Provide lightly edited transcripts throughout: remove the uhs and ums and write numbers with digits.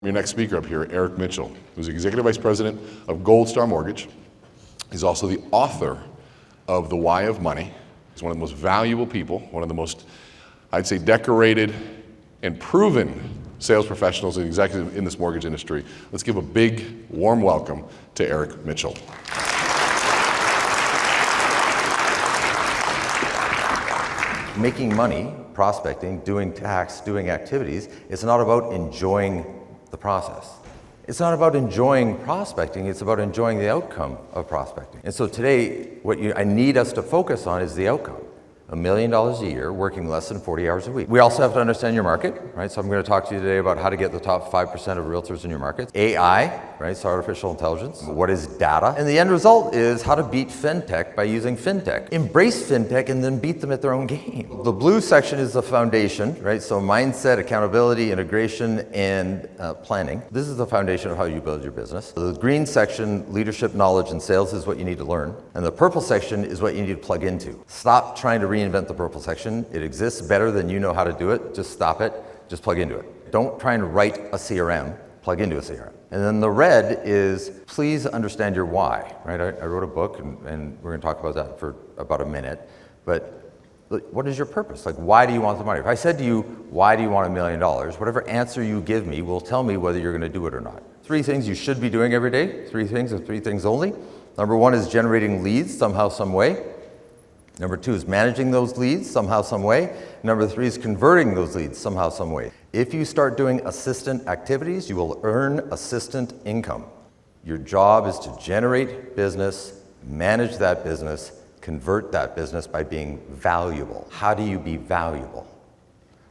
Your next speaker up here, Eric Mitchell, who's Executive Vice President of Gold Star Mortgage. He's also the author of The Why of Money. He's one of the most valuable people, one of the most, I'd say, decorated and proven sales professionals and executives in this mortgage industry. Let's give a big, warm welcome to Eric Mitchell. Making money, prospecting, doing tax, doing activities, it's not about enjoying the process. It's not about enjoying prospecting, it's about enjoying the outcome of prospecting. And so today, what I need us to focus on is the outcome. $1 million a year, working less than 40 hours a week. We also have to understand your market, right? So I'm going to talk to you today about how to get the top 5% of realtors in your market. AI, right? So artificial intelligence. What is data? And the end result is how to beat fintech by using fintech. Embrace fintech and then beat them at their own game. The blue section is the foundation, right? So mindset, accountability, integration, and planning. This is the foundation of how you build your business. The green section, leadership, knowledge, and sales is what you need to learn. And the purple section is what you need to plug into. Stop trying to reinvent the purple section. It exists better than you know how to do it. Just stop it. Just plug into it. Don't try and write a CRM. Plug into a CRM. And then the red is please understand your why, right? I wrote a book and we're going to talk about that for about a minute. But what is your purpose? Like, why do you want the money? If I said to you, why do you want $1 million? Whatever answer you give me will tell me whether you're going to do it or not. 3 things you should be doing every day. 3 things and 3 things only. Number 1 is generating leads somehow, some way. Number 2 is managing those leads somehow, some way. Number 3 is converting those leads somehow, some way. If you start doing assistant activities, you will earn assistant income. Your job is to generate business, manage that business, convert that business by being valuable. How do you be valuable?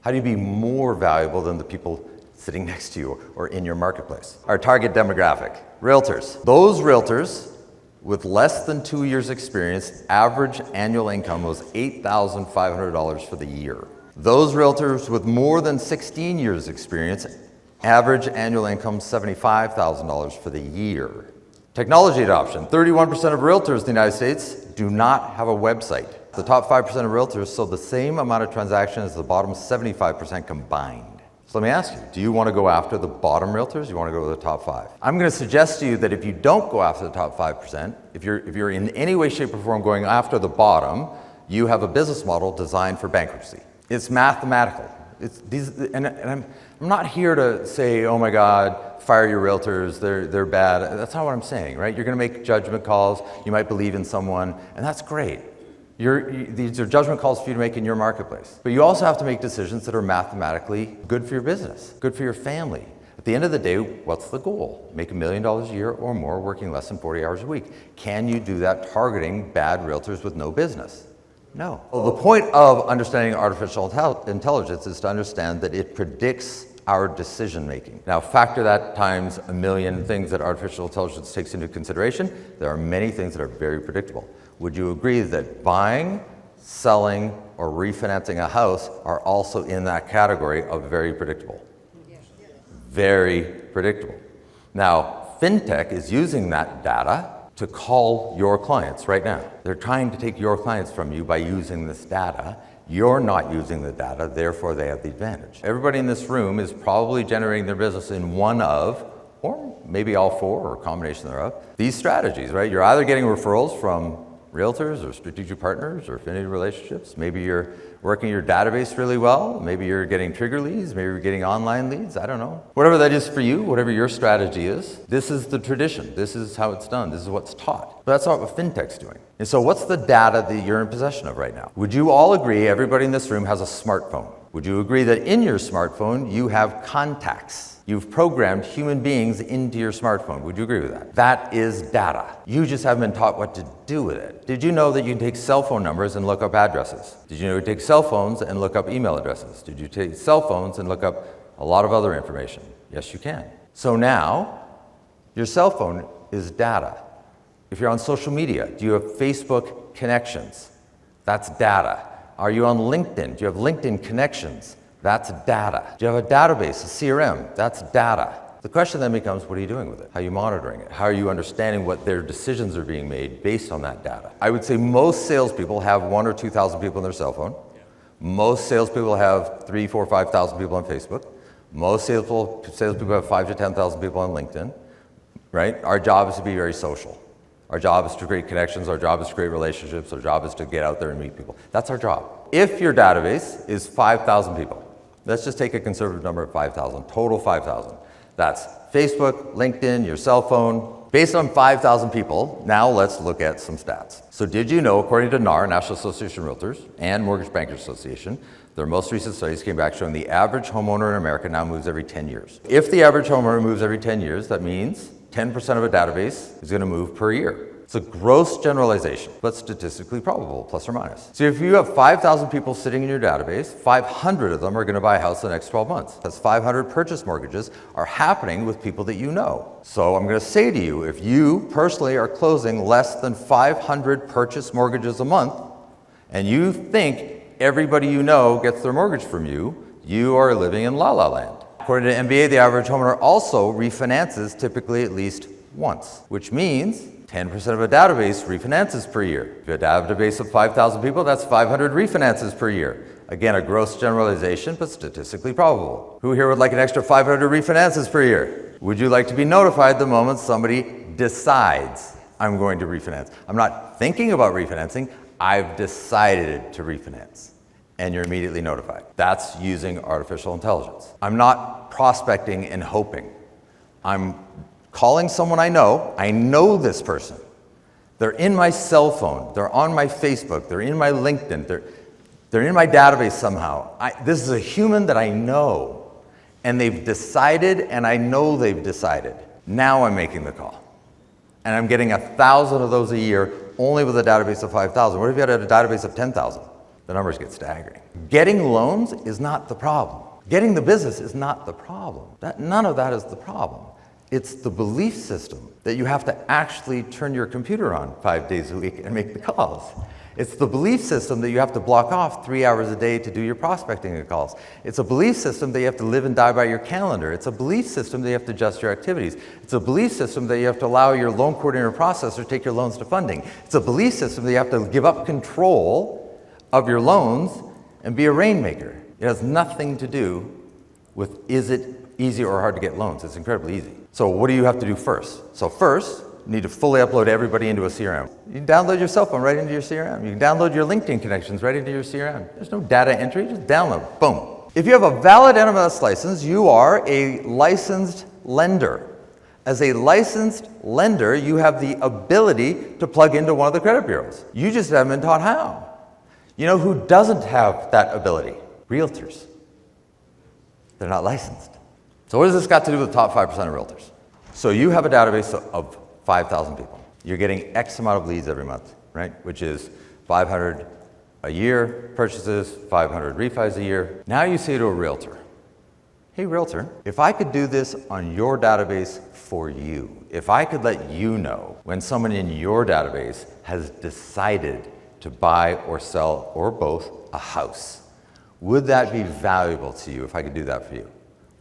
How do you be more valuable than the people sitting next to you or in your marketplace? Our target demographic, realtors. Those realtors with less than 2 years experience, average annual income was $8,500 for the year. Those realtors with more than 16 years experience, average annual income $75,000 for the year. Technology adoption. 31% of realtors in the United States do not have a website. The top 5% of realtors sold the same amount of transactions as the bottom 75% combined. So let me ask you, do you want to go after the bottom realtors? Do you want to go to the top 5? I'm going to suggest to you that if you don't go after the top 5%, if you're in any way, shape, or form going after the bottom, you have a business model designed for bankruptcy. It's mathematical. I'm not here to say, oh my God, fire your realtors, they're bad. That's not what I'm saying, right? You're going to make judgment calls. You might believe in someone, and that's great. These are judgment calls for you to make in your marketplace. But you also have to make decisions that are mathematically good for your business, good for your family. At the end of the day, what's the goal? Make $1 million a year or more, working less than 40 hours a week. Can you do that targeting bad realtors with no business? No. Well, the point of understanding artificial intelligence is to understand that it predicts our decision making. Now factor that times 1 million things that artificial intelligence takes into consideration. There are many things that are very predictable. Would you agree that buying, selling, or refinancing a house are also in that category of very predictable? Yes. Very predictable. Now, fintech is using that data to call your clients right now. They're trying to take your clients from you by using this data. You're not using the data, therefore they have the advantage. Everybody in this room is probably generating their business in one of, or maybe all 4 or a combination thereof, these strategies, right? You're either getting referrals from realtors or strategic partners or affinity relationships. Maybe you're working your database really well. Maybe you're getting trigger leads. Maybe you're getting online leads. I don't know. Whatever that is for you, whatever your strategy is, this is the tradition. This is how it's done. This is what's taught. But that's not what fintech's doing. And so what's the data that you're in possession of right now? Would you all agree everybody in this room has a smartphone? Would you agree that in your smartphone you have contacts? You've programmed human beings into your smartphone. Would you agree with that? That is data. You just haven't been taught what to do with it. Did you know that you can take cell phone numbers and look up addresses? Did you know you take cell phones and look up email addresses? Did you take cell phones and look up a lot of other information? Yes, you can. So now, your cell phone is data. If you're on social media, do you have Facebook connections? That's data. Are you on LinkedIn? Do you have LinkedIn connections? That's data. Do you have a database, a CRM? That's data. The question then becomes, what are you doing with it? How are you monitoring it? How are you understanding what their decisions are being made based on that data? I would say most salespeople have 1,000 or 2,000 people on their cell phone. Most salespeople have 3,000, 4,000, 5,000 people on Facebook. Most salespeople have 5 to 10,000 people on LinkedIn, right? Our job is to be very social. Our job is to create connections. Our job is to create relationships. Our job is to get out there and meet people. That's our job. If your database is 5,000 people, let's just take a conservative number of 5,000, total 5,000. That's Facebook, LinkedIn, your cell phone. Based on 5,000 people, now let's look at some stats. So did you know, according to NAR, National Association of Realtors, and Mortgage Bankers Association, their most recent studies came back showing the average homeowner in America now moves every 10 years. If the average homeowner moves every 10 years, that means 10% of a database is going to move per year. It's a gross generalization, but statistically probable, plus or minus. So if you have 5,000 people sitting in your database, 500 of them are going to buy a house in the next 12 months. That's 500 purchase mortgages are happening with people that you know. So I'm going to say to you, if you personally are closing less than 500 purchase mortgages a month, and you think everybody you know gets their mortgage from you, you are living in la la land. According to MBA, the average homeowner also refinances typically at least once, which means 10% of a database refinances per year. If you have a database of 5,000 people, that's 500 refinances per year. Again, a gross generalization, but statistically probable. Who here would like an extra 500 refinances per year? Would you like to be notified the moment somebody decides, I'm going to refinance? I'm not thinking about refinancing, I've decided to refinance. And you're immediately notified. That's using artificial intelligence. I'm not prospecting and hoping. I'm calling someone I know this person. They're in my cell phone, they're on my Facebook, they're in my LinkedIn, they're in my database somehow. This is a human that I know, and they've decided, and I know they've decided. Now I'm making the call. And I'm getting 1,000 of those a year only with a database of 5,000. What if you had a database of 10,000? The numbers get staggering. Getting loans is not the problem. Getting the business is not the problem. None of that is the problem. It's the belief system that you have to actually turn your computer on 5 days a week and make the calls. It's the belief system that you have to block off 3 hours a day to do your prospecting calls. It's a belief system that you have to live and die by your calendar. It's a belief system that you have to adjust your activities. It's a belief system that you have to allow your loan coordinator processor to take your loans to funding. It's a belief system that you have to give up control of your loans and be a rainmaker. It has nothing to do with is it easy or hard to get loans. It's incredibly easy. So what do you have to do first? So first, you need to fully upload everybody into a CRM. You can download your cell phone right into your CRM. You can download your LinkedIn connections right into your CRM. There's no data entry, just download, boom. If you have a valid NMLS license, you are a licensed lender. As a licensed lender, you have the ability to plug into one of the credit bureaus. You just haven't been taught how. You know who doesn't have that ability? Realtors. They're not licensed. So what has this got to do with the top 5% of realtors? So you have a database of 5,000 people. You're getting X amount of leads every month, right? Which is 500 a year purchases, 500 refis a year. Now you say to a realtor, hey realtor, if I could do this on your database for you, if I could let you know when someone in your database has decided to buy or sell or both a house, would that be valuable to you if I could do that for you?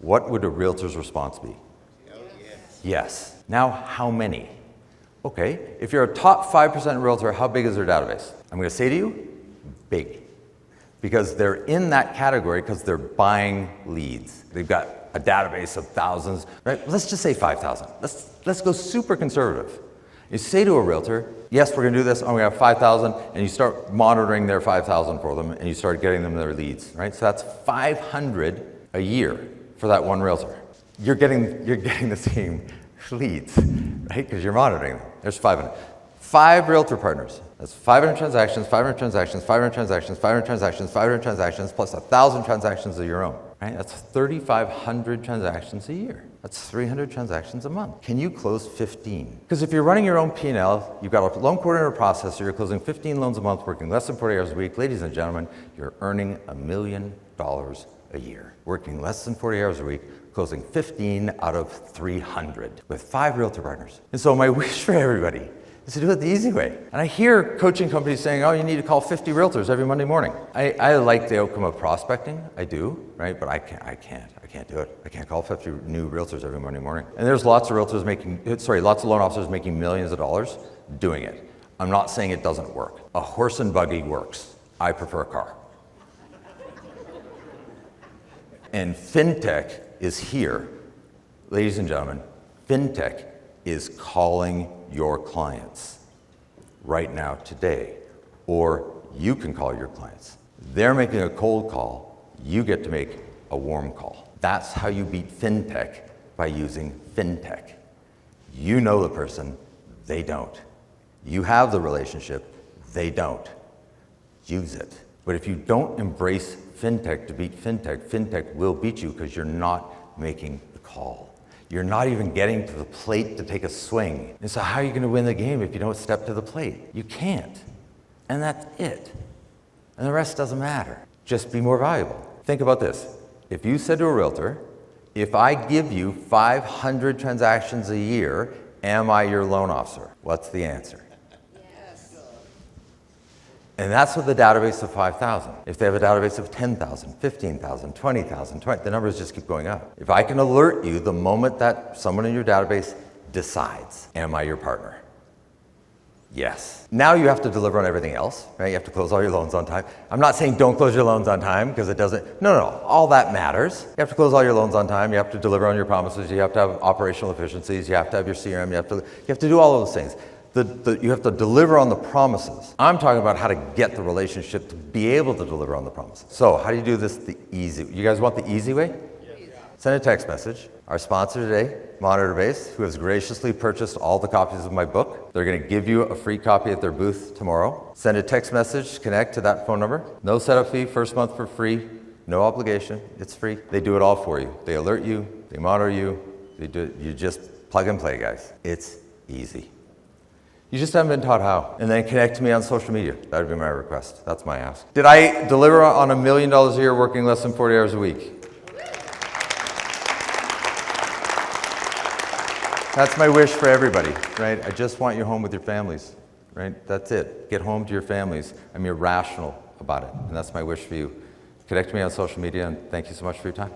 What would a realtor's response be? Yes. Now, how many? Okay, if you're a top 5% realtor, how big is their database? I'm going to say to you, big. Because they're in that category because they're buying leads. They've got a database of thousands, right? Let's just say 5,000. Let's go super conservative. You say to a realtor, yes, we're going to do this, and we have 5,000, and you start monitoring their 5,000 for them, and you start getting them their leads, right? So that's 500 a year for that one realtor. You're getting the same leads, right? Because you're monitoring them. There's 500. 5 realtor partners. That's 500 transactions, 500 transactions, 500 transactions, 500 transactions, 500 transactions, plus 1,000 transactions of your own, right? That's 3,500 transactions a year. That's 300 transactions a month. Can you close 15? Because if you're running your own P&L, you've got a loan coordinator processor, you're closing 15 loans a month, working less than 40 hours a week. Ladies and gentlemen, you're earning $1 million a year. Working less than 40 hours a week, closing 15 out of 300 with 5 realtor partners. And so my wish for everybody is to do it the easy way. And I hear coaching companies saying, oh, you need to call 50 realtors every Monday morning. I like the outcome of prospecting, I do, right? But I can't do it. I can't call 50 new realtors every Monday morning. And there's lots of loan officers making millions of dollars doing it. I'm not saying it doesn't work. A horse and buggy works. I prefer a car. And fintech is here. Ladies and gentlemen, FinTech is calling your clients right now, today, or you can call your clients. They're making a cold call, you get to make a warm call. That's how you beat FinTech, by using FinTech. You know the person, they don't. You have the relationship, they don't. Use it. But if you don't embrace FinTech to beat FinTech, FinTech will beat you because you're not making the call. You're not even getting to the plate to take a swing. And so how are you going to win the game if you don't step to the plate? You can't. And that's it. And the rest doesn't matter. Just be more valuable. Think about this. If you said to a realtor, if I give you 500 transactions a year, am I your loan officer? What's the answer? And that's with a database of 5,000. If they have a database of 10,000, 15,000, 20,000, the numbers just keep going up. If I can alert you the moment that someone in your database decides, am I your partner? Yes. Now you have to deliver on everything else, right? You have to close all your loans on time. I'm not saying don't close your loans on time because it doesn't. No, all that matters. You have to close all your loans on time. You have to deliver on your promises. You have to have operational efficiencies. You have to have your CRM. You have to do all of those things. You have to deliver on the promises. I'm talking about how to get the relationship to be able to deliver on the promises. So how do you do this the easy way? You guys want the easy way? Yes. Send a text message. Our sponsor today, Monitor Base, who has graciously purchased all the copies of my book, they're going to give you a free copy at their booth tomorrow. Send a text message, connect to that phone number. No setup fee, first month for free, no obligation, it's free. They do it all for you. They alert you, they monitor you, you just plug and play, guys. It's easy. You just haven't been taught how. And then connect to me on social media. That would be my request. That's my ask. Did I deliver on $1 million a year working less than 40 hours a week? That's my wish for everybody, right? I just want you home with your families, right? That's it. Get home to your families. I'm irrational about it, and that's my wish for you. Connect to me on social media, and thank you so much for your time.